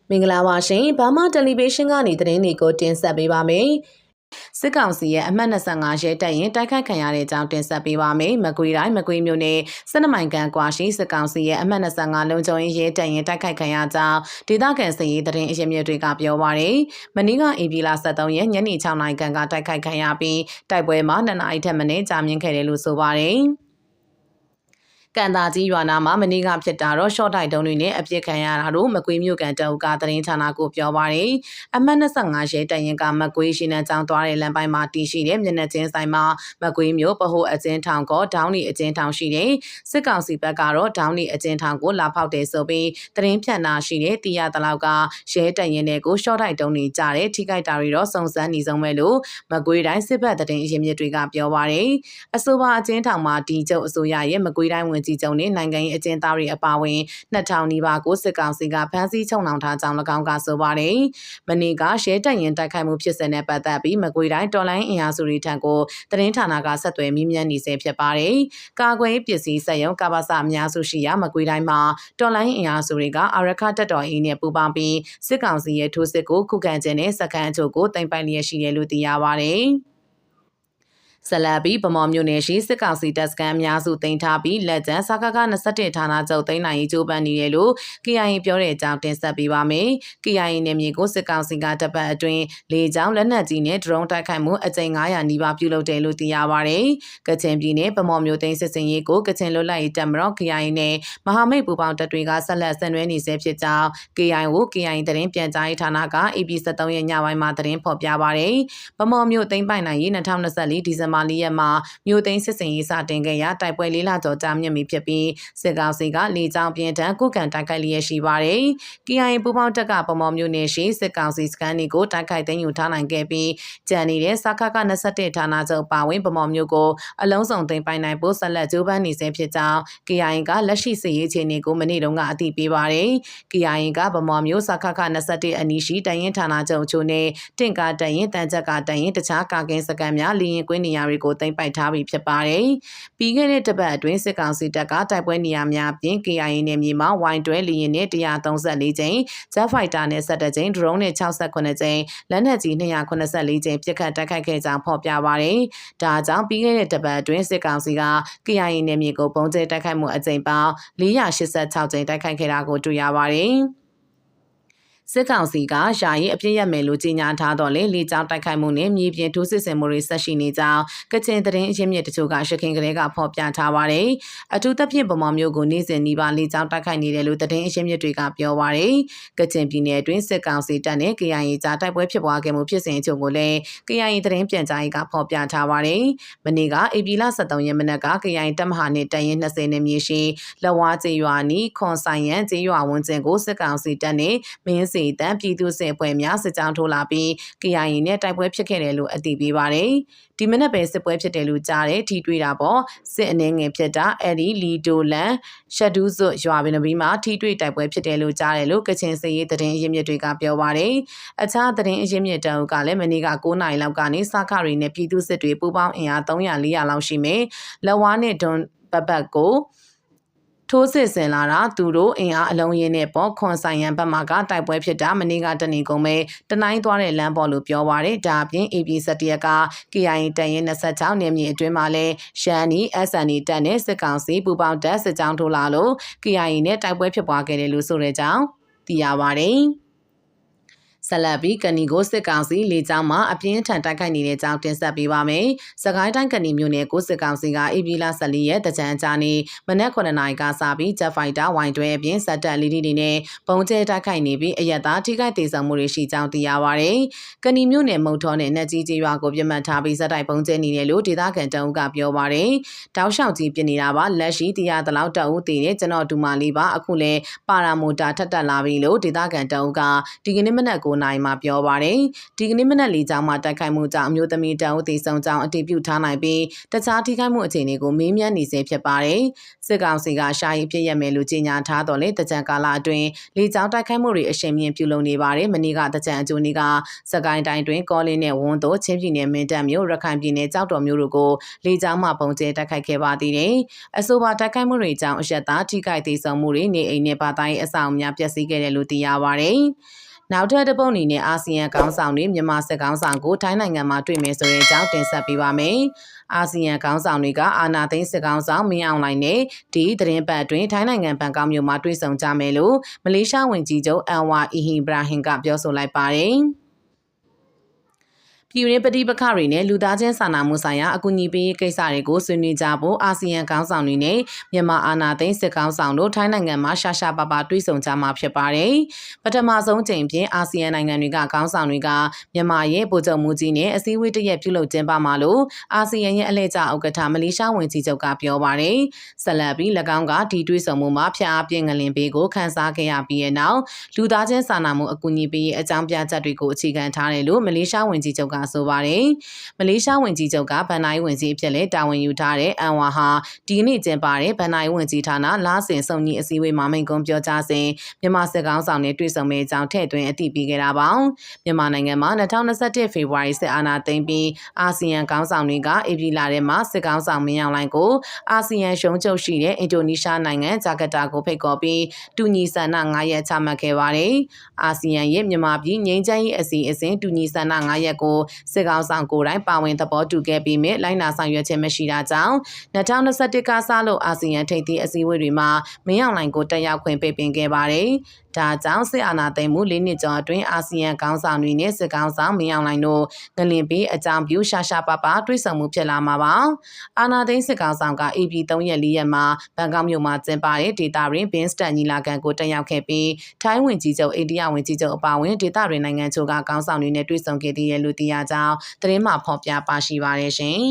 မင်္ဂလာပါရှင်ဘာမာတယ်လီဗေးရှင်းကနေသတင်းတွေကိုတင်ဆက်ပေးပါမယ်။စစ်ကောင်စီရဲ့အမှတ်25ရဲတပ်ရင်တိုက်ခိုက်ခံရတဲ့အကြောင်းတင်ဆက်ပေးပါမယ်။မကွေးတိုင်းမကွေးမြို့နယ်12မိုင်ခန့်ကွာရှိစစ်ကောင်စီရဲ့အမှတ်25လုံခြုံရေးရဲတပ်ရင်တိုက်ခိုက်ခံရကြောင်းဒေသခံစစ်ရေးသတင်းအရင်းမြစ်တွေကပြောပါရယ်။မနေ့ကဧပြီလ23ရက်ညနေ6နာရီခန့်ကတိုက်ခိုက်ခံရပြီးတိုက်ပွဲမှာ2နာရီထက်မနည်းကြာမြင့်ခဲ့တယ်လို့ဆိုပါရယ်။ကန်တာကြီးရွာနာမှာမနေ့ကဖြစ်တာတော့ရှော့တိုက်တုံးတွေနဲ့အပြစ်ခံရတာတို့မကွေးမြို့ကန်တောက်ကသတင်းဌာနကိုပြောပါရယ်အမှတ်25ရဲတရင်ကမကွေးရှိနန်းကျောင်းသွားတဲ့လမ်းပိုင်းမှာတည်ရှိတဲ့မျက်နှာချင်းဆိုင်မှာမကွေးမြို့ပဟိုအကျဉ်းထောင်ကဒေါင်းနီအကျဉ်းထောင်ရှိတဲ့စစ်ကောင်စီဘက်ကတော့ဒေါင်းနီအကျဉ်းထောင်ကိုလာဖောက်တယ်ဆိုပြီးသတင်းဖြန့်တာရှိတဲ့တီရတလောက်ကရဲတရင်တွေကိုရှော့တိုက်တုံးတွေကြားတဲ့ထိခိုက်တာတွေတော့စုံစမ်းနေဆုံးပဲလို့မကွေးတိုင်းစစ်ဘက်သတင်းအရင်းမြစ်တွေကပြောပါရယ်အဆိုပါအကျဉ်းထောင်မှာဒီကျုပ်အစိုးရရဲ့မကွေးတိုင်းဝင်ကြီးချုပ်နဲ့နိုင်ငံရေးအကျဉ်းသားတွေအပါအဝင်2000နီးပါးကိုစစ်ကောင်စီကဖမ်းဆီးချုပ်နှောင်ထားကြောင်း၎င်းကဆိုပါတယ်။မနေ့ကရဲတပ်ရင်တိုက်ခိုက်မှုဖြစ်စဉ်နဲ့ပတ်သက်ပြီးမကွေးတိုင်းတော်လိုင်းအင်အားစုတွေထံကိုသတင်းဌာနကဆက်သွယ်မေးမြန်းနေဆဲဖြစ်ပါတယ်။ကာကွယ်ပစ္စည်းစက်ရုံကပ္ပစအများစုရှိရာမကွေးတိုင်းမှာတော်လိုင်းအင်အားစုတွေကအာရခတပ်တော်အေးနဲ့ပူးပေါင်းပြီးစစ်ကောင်စီရဲ့ထိုးစစ်ကိုခုခံခြင်းနဲ့စခန်းအချို့ကိုတင်ပိုင်လျက်ရှိတယ်လို့သိရပါတယ်။ဆလဘီဗမော်မြို့နယ်ရှိစစ်ကောင်စီတပ်စခန်းအများစုတင်ထားပြီးလက်ကျန်စကားက21ဌာနချုပ်သိမ်းနိုင်ရေးကြိုးပမ်းနေတယ်လို့ KIA ပြောတဲ့အကြောင်းတင်ဆက်ပေးပါမယ်။ KIA နယ်မြေကိုစစ်ကောင်စီကတပ်ပတ်အတွင်းလေကြောင်းလက်နက်ကြီးနဲ့ဒရုန်းတိုက်ခိုက်မှုအကြိမ်900နီးပါးပြုလုပ်တယ်လို့သိရပါတယ်။ကချင်ပြည်နယ်ဗမော်မြို့သိမ်းစစ်စင်ရေးကိုကချင်လွတ်လပ်ရေးတပ်မတော် KIA နဲ့မဟာမိတ်ပူးပေါင်းတပ်တွေကဆက်လက်ဆင်နွှဲနေဆဲဖြစ်ကြောင်း KIA ကို KIA သတင်းပြန်ကြားရေးဌာနက AP73 ရက်ညပိုင်းမှာသတင်းဖော်ပြပါတယ်။ဗမော်မြို့သိမ်းပိုင်နိုင်ရေး2024ဒီဇင်ဘာ4ရက်မှာမြို့သိမ်းစစ်စင်ရေးစတင်ခဲ့ရာတိုက်ပွဲ၄လကျော်ကြာမြင့်ပြီဖြစ်ပြီးစစ်ကောင်စီကလေကြောင်းပြင်းထန်ကုကန်တိုက်ခိုက်လျက်ရှိပါတယ်။ KIA ပူးပေါင်းတပ်ကဗမော်မြို့နယ်ရှိစစ်ကောင်စီစခန်းတွေကိုတိုက်ခိုက်သိမ်းယူထားနိုင်ခဲ့ပြီးကြံနေတဲ့စခက21ဌာနချုပ်ပါဝင်ဗမော်မြို့ကိုအလုံးစုံသိမ်းပိုင်နိုင်ဖို့ဆက်လက်ကြိုးပမ်းနေဆဲဖြစ်ကြောင်း KIA ကလက်ရှိစစ်ရေးအခြေအနေကိုမနေ့တုန်းကအသိပေးပါတယ်။ KIA ကဗမော်မြို့စခက21အနီးရှိတရင်ဌာနချုပ်ချို့နဲ့တင့်ကားတရင်တန်ချက်ကတရင်တခြားကာကင်းစကန်များလီရင်ကွင်းနေရာတွေကိုသိမ်းပိုက်ထားပြီးဖြစ်ပါတယ်။ပြီးခဲ့တဲ့တပတ်အတွင်းစစ်ကောင်စီတပ်ကတိုက်ပွဲနေရာများပြင် KIA နယ်မြေမှာ Y12 လီရင်နဲ့134ကြိမ် Jet Fighter နဲ့17ကြိမ် Drone နဲ့68ကြိမ်လက်နက်ကြီး284ကြိမ်ပစ်ခတ်တိုက်ခိုက်ခဲ့ကြောင်းဖော်ပြပါတယ်။ဒါကြောင့်ပြီးခဲ့တဲ့တပတ်အတွင်းစစ်ကောင်စီက KIA နယ်မြေကိုပုံကျဲတိုက်ခိုက်မှုအကြိမ်ပေါင်း486ကြိမ်တိုက်ခိုက်ခဲ့တာကိုတွေ့ရပါတယ်။စစ်ကောင်စီကယာယီအပြစ်ရမယ်လို့ကြေညာထားတော့လေလေကြောင်းတိုက်ခိုက်မှုနဲ့မြေပြင်ထိုးစစ်ဆင်မှုတွေဆက်ရှိနေကြောင်းကချင်သတင်းအရင်းမြစ်တချို့ကရှခင်ကလေးကဖော်ပြထားပါတယ်။အထူးသဖြင့်ဗမာမျိုးကိုနေ့စဉ်နီးပါးလေကြောင်းတိုက်ခိုက်နေတယ်လို့သတင်းအရင်းမြစ်တွေကပြောပါတယ်။ကချင်ပြည်နယ်အတွင်းစစ်ကောင်စီတပ်နဲ့ KIA ကြားတိုက်ပွဲဖြစ်ပွားခဲ့မှုဖြစ်စဉ်အချို့ကိုလည်း KIA သတင်းပြန်ကြားရေးကဖော်ပြထားပါတယ်။မနေ့ကဧပြီလ23ရက်နေ့က KIA တပ်မဟာနဲ့တပ်ရင်း20နယ်မြေရှိလဝါကျေးရွာနီခွန်ဆိုင်ရန်ကျေးရွာဝန်းကျင်ကိုစစ်ကောင်စီတပ်နဲ့မင်းစီတန်းပြည်သူ့စစ်အဖွဲ့များစစ်ကြောင်းထိုးလာပြီး KIA နဲ့တိုက်ပွဲဖြစ်ခဲ့တယ်လို့အသိပေးပါတယ်။ဒီမနေ့ပဲစစ်ပွဲဖြစ်တယ်လို့ကြားတယ်ထိတွေ့တာပေါ့စစ်အနေငယ်ဖြစ်တာအဲ့ဒီလီဒိုလန်ရှက်ဒူးစွရွာပင်ပီမှာထိတွေ့တိုက်ပွဲဖြစ်တယ်လို့ကြားတယ်လို့ကချင်စစ်ရေးသတင်းအရင်းမြစ်တွေကပြောပါတယ်။အခြားသတင်းအရင်းမြစ်တအုပ်ကလည်းမနေ့က9နိုင်လောက်ကနေစခရီနဲ့ပြည်သူ့စစ်တွေပူးပေါင်းအင်အား300-400လောက်ရှိမယ်။လက်ဝါးနဲ့ဒွန်ဘတ်ကိုထိုးစစ်ဆင်လာတာသူတို့အင်အားအလုံးရင်းနဲ့ပေါ့ခွန်ဆိုင်ရန်ဘက်မှာကတိုက်ပွဲဖြစ်တာမနေ့ကတနေကုန်ပဲတနိုင်းသွားတဲ့လမ်းပေါ်လို့ပြောပါရယ်ဒါအပြင် AP7 ရက်က KIA တန်ရင်26နယ်မြေအတွင်းမှာလဲရှမ်းနီ SND တပ်နဲ့စစ်ကောင်စီပူပေါင်းတပ်စစ်ကြောင်းထိုးလာလို့ KIA နဲ့တိုက်ပွဲဖြစ်ပွားခဲ့တယ်လို့ဆိုတဲ့ကြောင်းသိရပါတယ်။ဆလဘီကဏီကိုစစ်ကောင်စီလေကြောင်းမှာအပြင်းထန်တိုက်ခိုက်နေတဲ့ကြောင်းတင်ဆက်ပေးပါမယ်။စကိုင်းတိုင်းကဏီမြို့နယ်ကိုစစ်ကောင်စီကဧပြီလ14ရက်တကြံကြားနေ့မနက်9နာရီကစပြီး Jet Fighter Y12 အပြင်စက်တက်လီဒီတွေနဲ့ပုံကျဲတိုက်ခိုက်နေပြီးအရက်သားထိခိုက်ဒေဆုံးမှုတွေရှိကြောင်းသိရပါဗျ။ကဏီမြို့နယ်မုံထောနဲ့နှက်ကြီးကျေးရွာကိုပြတ်မှတ်ထားပြီးဇက်တိုက်ပုံကျဲနေတယ်လို့ဒေသခံတအုပ်ကပြောပါဗျ။တောက်လျှောက်ကြီးပြနေတာပါလက်ရှိတရားတလောက်တအုပ်တည်တဲ့ကျွန်တော်ဒူမာလေးပါအခုလဲပါရာမိုတာထက်တက်လာပြီလို့ဒေသခံတအုပ်ကဒီကနေ့မနက်9 နာရီမှာပြောပါတယ်။ဒီကနေ့မနက်လေးကြောင်းမှာတိုက်ခိုက်မှုကြောင့်အမျိုးသမီးတအုပ်သေဆုံးကြောင်းအတည်ပြုထားနိုင်ပြီးတခြားထိခိုက်မှုအခြေအနေကိုမေးမြန်းနေဆဲဖြစ်ပါတယ်။စစ်ကောင်စီကရှာရေးဖြစ်ရမယ်လို့ကြေညာထားတော့လေတကြံကာလအတွင်းလေကြောင်းတိုက်ခိုက်မှုတွေအရှိန်မြင့်ပြုလုပ်နေပါတယ်။မနေ့ကတကြံအကျိုးနေ့ကစကိုင်းတိုင်းတွင်ကောလင်းနဲ့ဝန်းတို့ချင်းပြည်နယ်မင်းတပ်မြို့ရခိုင်ပြည်နယ်ကြောက်တော်မြို့တို့ကိုလေကြောင်းမှပုံကျဲတိုက်ခိုက်ခဲ့ပါသေးတယ်။အဆိုပါတိုက်ခိုက်မှုတွေကြောင့်အရက်သားထိခိုက်ဒေဆုံးမှုတွေနေအိမ်နဲ့ဘာသာရေးအဆောင်များပျက်စီးခဲ့တယ်လို့သိရပါတယ်။နောက်ထပ်တစ်ပုတ်အနေနဲ့အာဆီယံခေါင်းဆောင်တွေမြန်မာစစ်ခေါင်းဆောင်ကိုထိုင်းနိုင်ငံမှာတွေ့မယ်ဆိုတဲ့အကြောင်းတင်ဆက်ပေးပါမယ်။အာဆီယံခေါင်းဆောင်တွေကအာဏာသိမ်းစစ်ခေါင်းဆောင်မင်းအောင်လှိုင်နဲ့ဒီသတင်းပတ်အတွင်းထိုင်းနိုင်ငံဘန်ကောက်မြို့မှာတွေ့ဆုံကြမယ်လို့မလေးရှားဝန်ကြီးချုပ်အန်ဝါအီဟီဘရာဟင်ကပြောဆိုလိုက်ပါတယ်။ပြည်တွင်းပဋိပက္ခတွေနဲ့လူသားချင်းစာနာမှုဆိုင်ရာအကူအညီပေးရေးကိစ္စတွေကိုဆွေးနွေးကြဖို့အာဆီယံခေါင်းဆောင်တွေနဲ့မြန်မာအာဏာသိမ်းစစ်ခေါင်းဆောင်တို့ထိုင်းနိုင်ငံမှာရှာရှာပါပါတွေ့ဆုံကြမှာဖြစ်ပါတယ်။ပထမဆုံးချိန်ဖြင့်အာဆီယံနိုင်ငံတွေကခေါင်းဆောင်တွေကမြန်မာရဲ့ဗိုလ်ချုပ်မှုကြီးနဲ့အစည်းအဝေးတရက်ပြုလုပ်ကျင်းပမှာလို့အာဆီယံရဲ့အလှည့်ကျဥက္ကဋ္ဌမလေးရှားဝန်ကြီးချုပ်ကပြောပါတယ်။ဆက်လက်ပြီး၎င်းကဒီတွေ့ဆုံမှုမှာဖျက်အားပြင်းငလင်ပေးကိုခန်းစားခဲ့ရပြီးတဲ့နောက်လူသားချင်းစာနာမှုအကူအညီပေးရေးအကြောင်းပြချက်တွေကိုအခြေခံထားတယ်လို့မလေးရှားဝန်ကြီးချုပ်ကဆိုပါတယ်။မလေးရှားဝန်ကြီးချုပ်ကဗန်နိုင်းဝန်ကြီးအဖြစ်လည်းတာဝန်ယူထားတဲ့အန်ဝါဟာဒီနေ့ကျင်းပတဲ့ဗန်နိုင်းဝန်ကြီးဌာနလာဆင်စုံညီအစည်းအဝေးမှာမိန့်ခွန်းပြောကြားစဉ်မြန်မာစစ်ကောင်ဆောင်နဲ့တွေ့ဆုံမယ့်အကြောင်းထည့်သွင်းအတည်ပြုခဲ့တာပါ။မြန်မာနိုင်ငံမှာ2021ဖေဖော်ဝါရီစစ်အာဏာသိမ်းပြီးအာဆီယံခေါင်းဆောင်တွေကဧပြီလထဲမှာစစ်ကောင်ဆောင်မင်းအောင်လှိုင်ကိုအာဆီယံရှုံးချုပ်ရှိတဲ့အင်ဒိုနီးရှားနိုင်ငံဂျကာတာကိုဖိတ်ခေါ်ပြီးတူညီဆန္ဒ9ရက်ချမှတ်ခဲ့ပါတယ်။အာဆီယံရဲ့မြန်မာပြည်ငြိမ်းချမ်းရေးအစီအစဉ်တူညီဆန္ဒ9ရက်ကိုစစ်ကောင်ဆောင်ကိုယ်တိုင်ပါဝင်သဘောတူခဲ့ပြီးမြစ်လိုင်းနာဆောင်ရွက်ခြင်းမရှိတာကြောင့်2021ကစလို့အာဆီယံထိပ်သီးအစည်းအဝေးတွေမှာမင်းအောင်လှိုင်ကိုတက်ရောက်ခွင့်ပေးပင်ခဲ့ပါတယ်။ဒါကြောင့်စစ်အာဏာသိမ်းမှု၄နှစ်ကျော်အတွင်းအာဆီယံခေါင်းဆောင်တွေနဲ့စစ်ကောင်ဆောင်မင်းအောင်လှိုင်တို့ငလင်ပေးအကြောင်းပြုရှာရှာပါပါတွေ့ဆုံမှုဖြစ်လာမှာပါ။အာဏာသိမ်းစစ်ကောင်ဆောင်က AP 3ရက်4ရက်မှာဘန်ကောက်မြို့မှာကျင်းပတဲ့ဒေတာရင်းဘင်းစတက်ညီလာခံကိုတက်ရောက်ခဲ့ပြီးထိုင်းဝန်ကြီးချုပ်အိန္ဒိယဝန်ကြီးချုပ်အပါအဝင်ဒေတာရင်းနိုင်ငံချို့ကခေါင်းဆောင်တွေနဲ့တွေ့ဆုံခဲ့သေးတယ်လို့သိရကြောင်းသတင်းမှာဖော်ပြပါရှိပါတယ်ရှင်။